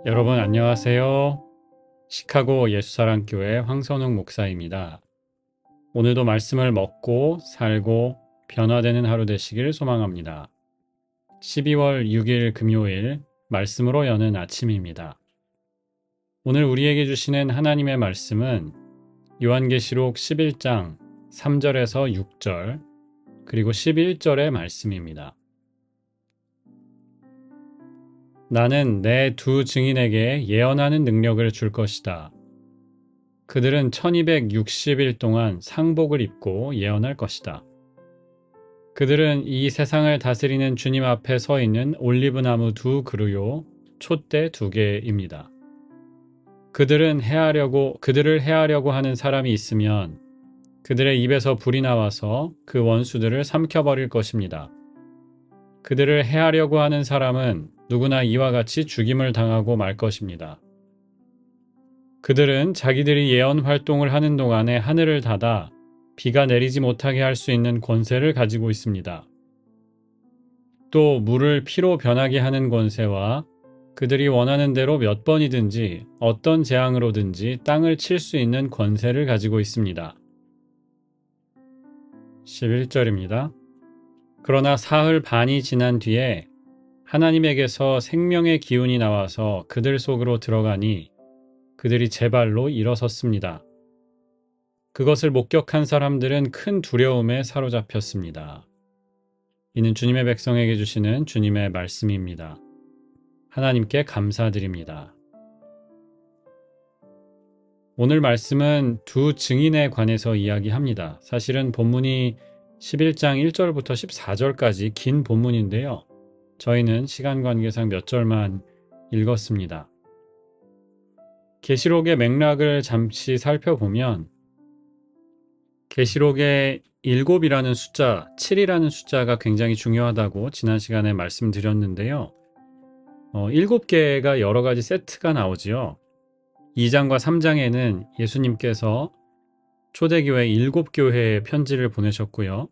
여러분 안녕하세요. 시카고 예수사랑교회 황선웅 목사입니다. 오늘도 말씀을 먹고 살고 변화되는 하루 되시길 소망합니다. 12월 6일 금요일 말씀으로 여는 아침입니다. 오늘 우리에게 주시는 하나님의 말씀은 요한계시록 11장 3절에서 6절 그리고 11절의 말씀입니다. 나는 내 두 증인에게 예언하는 능력을 줄 것이다. 그들은 1260일 동안 상복을 입고 예언할 것이다. 그들은 이 세상을 다스리는 주님 앞에 서 있는 올리브나무 두 그루요, 촛대 두 개입니다. 그들을 해하려고 하는 사람이 있으면 그들의 입에서 불이 나와서 그 원수들을 삼켜버릴 것입니다. 그들을 해하려고 하는 사람은 누구나 이와 같이 죽임을 당하고 말 것입니다. 그들은 자기들이 예언 활동을 하는 동안에 하늘을 닫아 비가 내리지 못하게 할 수 있는 권세를 가지고 있습니다. 또 물을 피로 변하게 하는 권세와 그들이 원하는 대로 몇 번이든지 어떤 재앙으로든지 땅을 칠 수 있는 권세를 가지고 있습니다. 11절입니다. 그러나 사흘 반이 지난 뒤에 하나님에게서 생명의 기운이 나와서 그들 속으로 들어가니 그들이 제 발로 일어섰습니다. 그것을 목격한 사람들은 큰 두려움에 사로잡혔습니다. 이는 주님의 백성에게 주시는 주님의 말씀입니다. 하나님께 감사드립니다. 오늘 말씀은 두 증인에 관해서 이야기합니다. 사실은 본문이 11장 1절부터 14절까지 긴 본문인데요. 저희는 시간 관계상 몇 절만 읽었습니다. 계시록의 맥락을 잠시 살펴보면 계시록의 7이라는 숫자, 7이라는 숫자가 굉장히 중요하다고 지난 시간에 말씀드렸는데요. 7개가 여러 가지 세트가 나오지요. 2장과 3장에는 예수님께서 초대교회 7교회에 편지를 보내셨고요.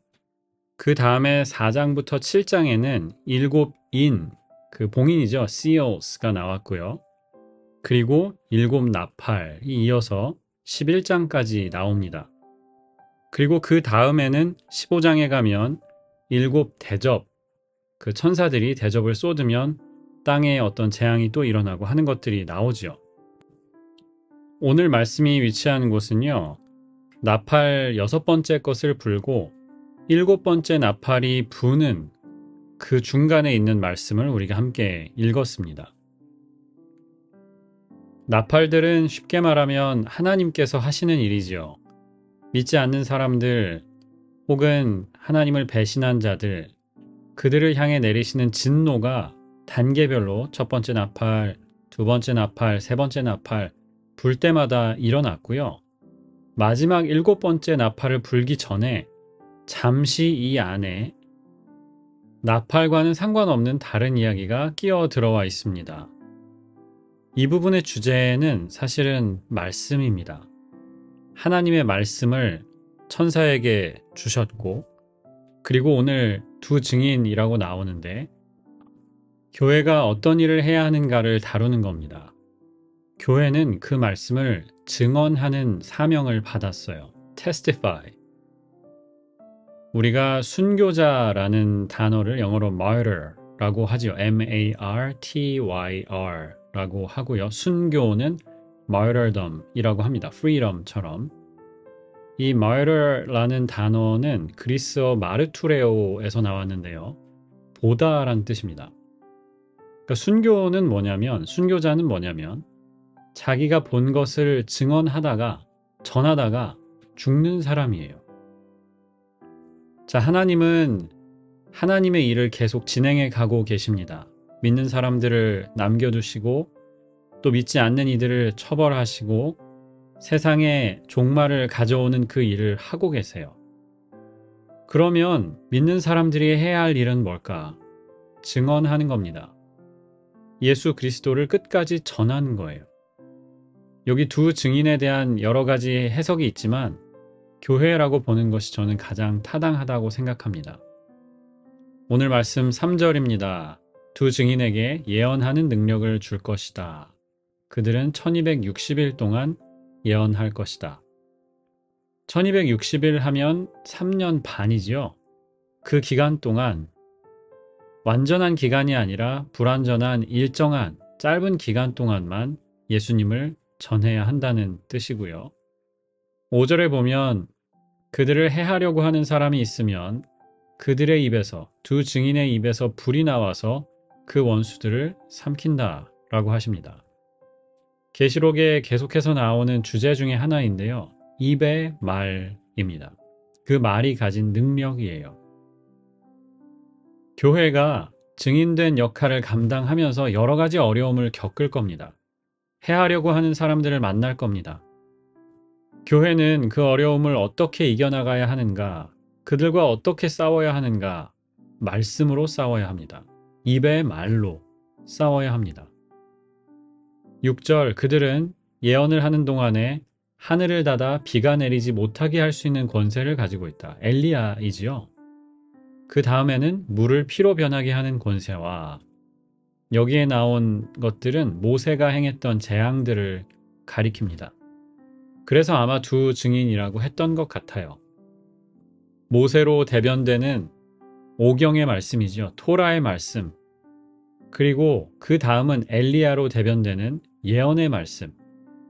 그 다음에 4장부터 7장에는 7인, 그 봉인이죠. seals가 나왔고요. 그리고 7 나팔이 이어서 11장까지 나옵니다. 그리고 그 다음에는 15장에 가면 7 대접, 그 천사들이 대접을 쏟으면 땅에 어떤 재앙이 또 일어나고 하는 것들이 나오죠. 오늘 말씀이 위치하는 곳은요. 나팔 6번째 것을 불고 7번째 나팔이 부는 그 중간에 있는 말씀을 우리가 함께 읽었습니다. 나팔들은 쉽게 말하면 하나님께서 하시는 일이지요. 믿지 않는 사람들 혹은 하나님을 배신한 자들, 그들을 향해 내리시는 진노가 단계별로 첫 번째 나팔, 두 번째 나팔, 세 번째 나팔 불 때마다 일어났고요. 마지막 7번째 나팔을 불기 전에 잠시 이 안에 나팔과는 상관없는 다른 이야기가 끼어 들어와 있습니다. 이 부분의 주제는 사실은 말씀입니다. 하나님의 말씀을 천사에게 주셨고, 그리고 오늘 두 증인이라고 나오는데 교회가 어떤 일을 해야 하는가를 다루는 겁니다. 교회는 그 말씀을 증언하는 사명을 받았어요. testify. 우리가 순교자라는 단어를 영어로 martyr라고 하죠. martyr라고 하고요. 순교는 martyrdom이라고 합니다. freedom처럼. 이 martyr라는 단어는 그리스어 마르투레오에서 나왔는데요. 보다란 뜻입니다. 그러니까 순교자는 뭐냐면 자기가 본 것을 전하다가 죽는 사람이에요. 자, 하나님은 하나님의 일을 계속 진행해 가고 계십니다. 믿는 사람들을 남겨두시고 또 믿지 않는 이들을 처벌하시고 세상에 종말을 가져오는 그 일을 하고 계세요. 그러면 믿는 사람들이 해야 할 일은 뭘까? 증언하는 겁니다. 예수 그리스도를 끝까지 전하는 거예요. 여기 두 증인에 대한 여러 가지 해석이 있지만 교회라고 보는 것이 저는 가장 타당하다고 생각합니다. 오늘 말씀 3절입니다. 두 증인에게 예언하는 능력을 줄 것이다. 그들은 1260일 동안 예언할 것이다. 1260일 하면 3년 반이지요. 그 기간 동안 완전한 기간이 아니라 불완전한 일정한 짧은 기간 동안만 예수님을 전해야 한다는 뜻이고요. 5절에 보면 그들을 해하려고 하는 사람이 있으면 그들의 입에서, 두 증인의 입에서 불이 나와서 그 원수들을 삼킨다 라고 하십니다. 계시록에 계속해서 나오는 주제 중에 하나인데요. 입의 말입니다. 그 말이 가진 능력이에요. 교회가 증인된 역할을 감당하면서 여러 가지 어려움을 겪을 겁니다. 해하려고 하는 사람들을 만날 겁니다. 교회는 그 어려움을 어떻게 이겨나가야 하는가, 그들과 어떻게 싸워야 하는가, 말씀으로 싸워야 합니다. 입의 말로 싸워야 합니다. 6절, 그들은 예언을 하는 동안에 하늘을 닫아 비가 내리지 못하게 할 수 있는 권세를 가지고 있다. 엘리야이지요. 그 다음에는 물을 피로 변하게 하는 권세와 여기에 나온 것들은 모세가 행했던 재앙들을 가리킵니다. 그래서 아마 두 증인이라고 했던 것 같아요. 모세로 대변되는 오경의 말씀이죠. 토라의 말씀. 그리고 그 다음은 엘리야로 대변되는 예언의 말씀.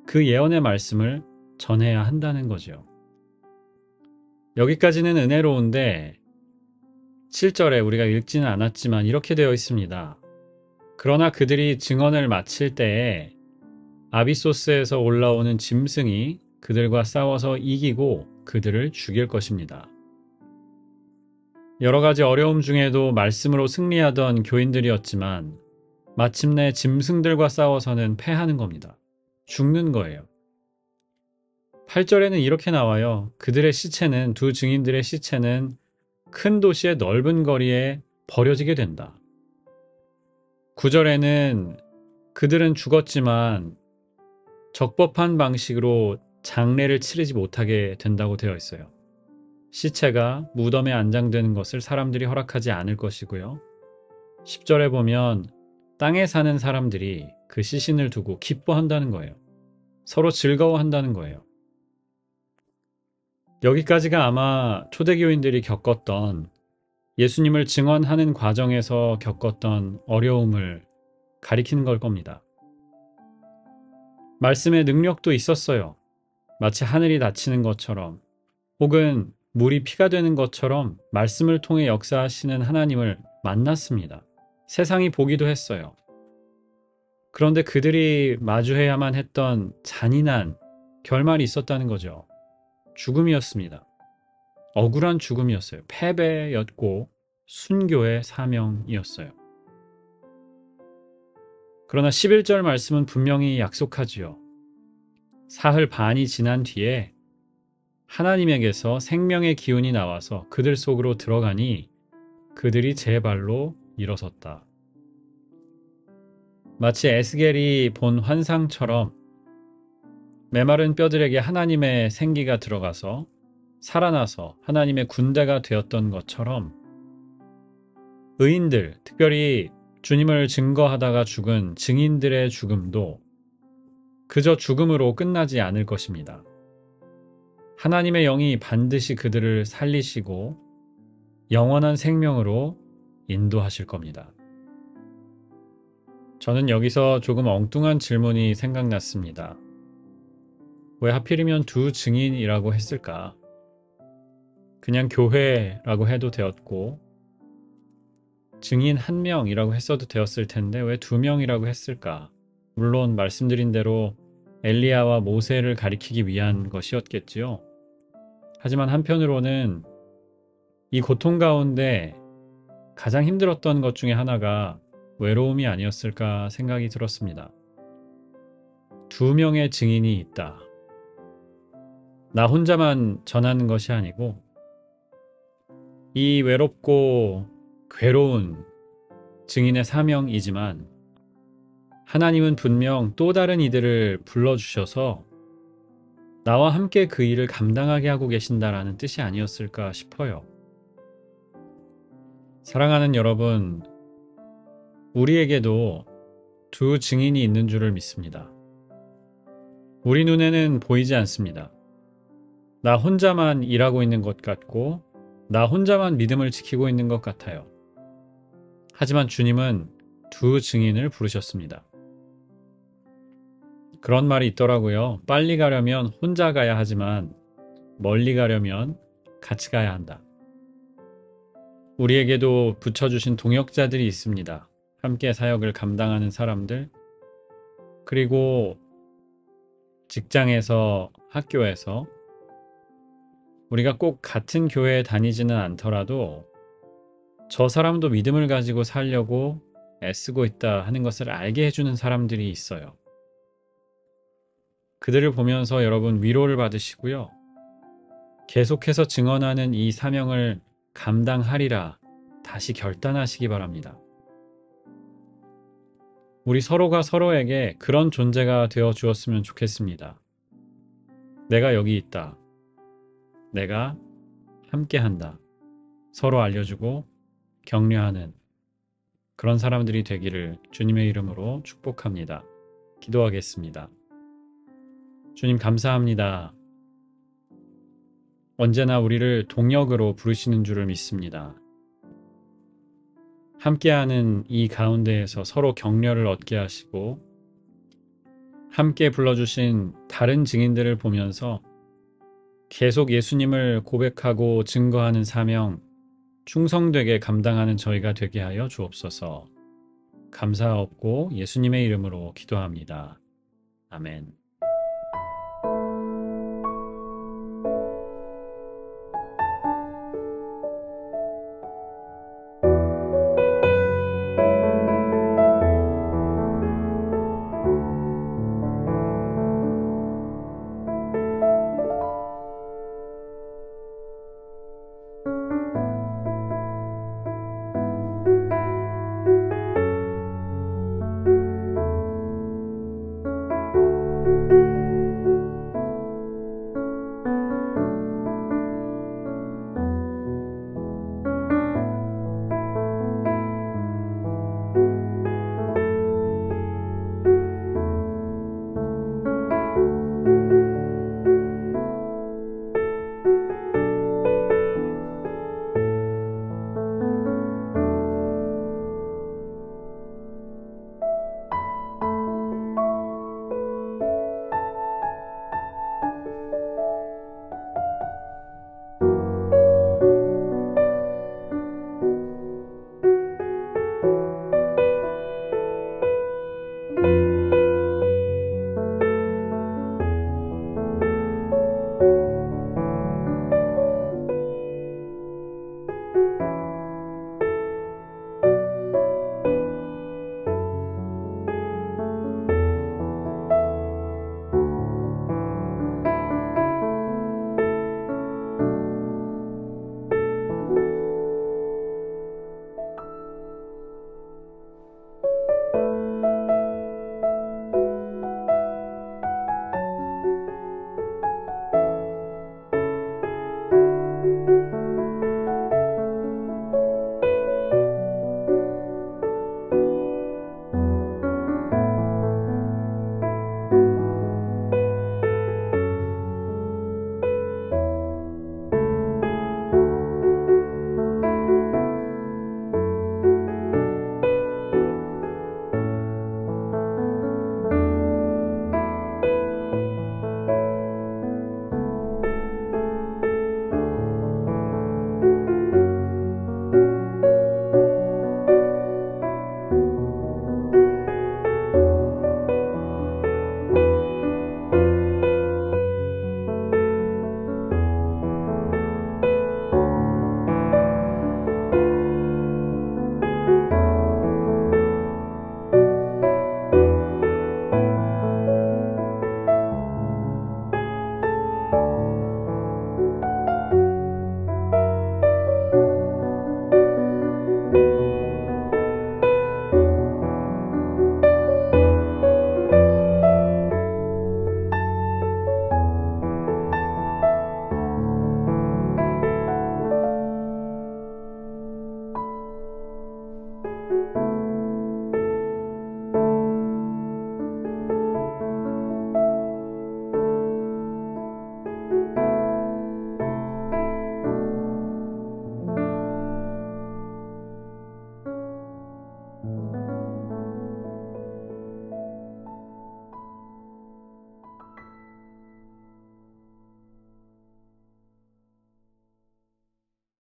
그 예언의 말씀을 전해야 한다는 거죠. 여기까지는 은혜로운데 7절에 우리가 읽지는 않았지만 이렇게 되어 있습니다. 그러나 그들이 증언을 마칠 때에 아비소스에서 올라오는 짐승이 그들과 싸워서 이기고 그들을 죽일 것입니다. 여러 가지 어려움 중에도 말씀으로 승리하던 교인들이었지만 마침내 짐승들과 싸워서는 패하는 겁니다. 죽는 거예요. 8절에는 이렇게 나와요. 그들의 시체는, 두 증인들의 시체는 큰 도시의 넓은 거리에 버려지게 된다. 9절에는 그들은 죽었지만 적법한 방식으로 장례를 치르지 못하게 된다고 되어 있어요. 시체가 무덤에 안장되는 것을 사람들이 허락하지 않을 것이고요. 10절에 보면 땅에 사는 사람들이 그 시신을 두고 기뻐한다는 거예요. 서로 즐거워한다는 거예요. 여기까지가 아마 초대교인들이 겪었던 예수님을 증언하는 과정에서 겪었던 어려움을 가리키는 걸 겁니다. 말씀의 능력도 있었어요. 마치 하늘이 닫히는 것처럼 혹은 물이 피가 되는 것처럼 말씀을 통해 역사하시는 하나님을 만났습니다. 세상이 보기도 했어요. 그런데 그들이 마주해야만 했던 잔인한 결말이 있었다는 거죠. 죽음이었습니다. 억울한 죽음이었어요. 패배였고 순교의 사명이었어요. 그러나 11절 말씀은 분명히 약속하지요. 사흘 반이 지난 뒤에 하나님에게서 생명의 기운이 나와서 그들 속으로 들어가니 그들이 제 발로 일어섰다. 마치 에스겔이 본 환상처럼 메마른 뼈들에게 하나님의 생기가 들어가서 살아나서 하나님의 군대가 되었던 것처럼 의인들, 특별히 주님을 증거하다가 죽은 증인들의 죽음도 그저 죽음으로 끝나지 않을 것입니다. 하나님의 영이 반드시 그들을 살리시고 영원한 생명으로 인도하실 겁니다. 저는 여기서 조금 엉뚱한 질문이 생각났습니다. 왜 하필이면 두 증인이라고 했을까? 그냥 교회라고 해도 되었고 증인 한 명이라고 했어도 되었을 텐데 왜 두 명이라고 했을까? 물론 말씀드린 대로 엘리야와 모세를 가리키기 위한 것이었겠지요. 하지만 한편으로는 이 고통 가운데 가장 힘들었던 것 중에 하나가 외로움이 아니었을까 생각이 들었습니다. 두 명의 증인이 있다. 나 혼자만 전하는 것이 아니고 이 외롭고 괴로운 증인의 사명이지만 하나님은 분명 또 다른 이들을 불러주셔서 나와 함께 그 일을 감당하게 하고 계신다라는 뜻이 아니었을까 싶어요. 사랑하는 여러분, 우리에게도 두 증인이 있는 줄을 믿습니다. 우리 눈에는 보이지 않습니다. 나 혼자만 일하고 있는 것 같고, 나 혼자만 믿음을 지키고 있는 것 같아요. 하지만 주님은 두 증인을 부르셨습니다. 그런 말이 있더라고요. 빨리 가려면 혼자 가야 하지만 멀리 가려면 같이 가야 한다. 우리에게도 붙여주신 동역자들이 있습니다. 함께 사역을 감당하는 사람들, 그리고 직장에서, 학교에서 우리가 꼭 같은 교회에 다니지는 않더라도 저 사람도 믿음을 가지고 살려고 애쓰고 있다 하는 것을 알게 해주는 사람들이 있어요. 그들을 보면서 여러분 위로를 받으시고요. 계속해서 증언하는 이 사명을 감당하리라 다시 결단하시기 바랍니다. 우리 서로가 서로에게 그런 존재가 되어 주었으면 좋겠습니다. 내가 여기 있다. 내가 함께한다. 서로 알려주고 격려하는 그런 사람들이 되기를 주님의 이름으로 축복합니다. 기도하겠습니다. 주님 감사합니다. 언제나 우리를 동역으로 부르시는 줄을 믿습니다. 함께하는 이 가운데에서 서로 격려를 얻게 하시고 함께 불러주신 다른 증인들을 보면서 계속 예수님을 고백하고 증거하는 사명 충성되게 감당하는 저희가 되게 하여 주옵소서. 감사하옵고 예수님의 이름으로 기도합니다. 아멘.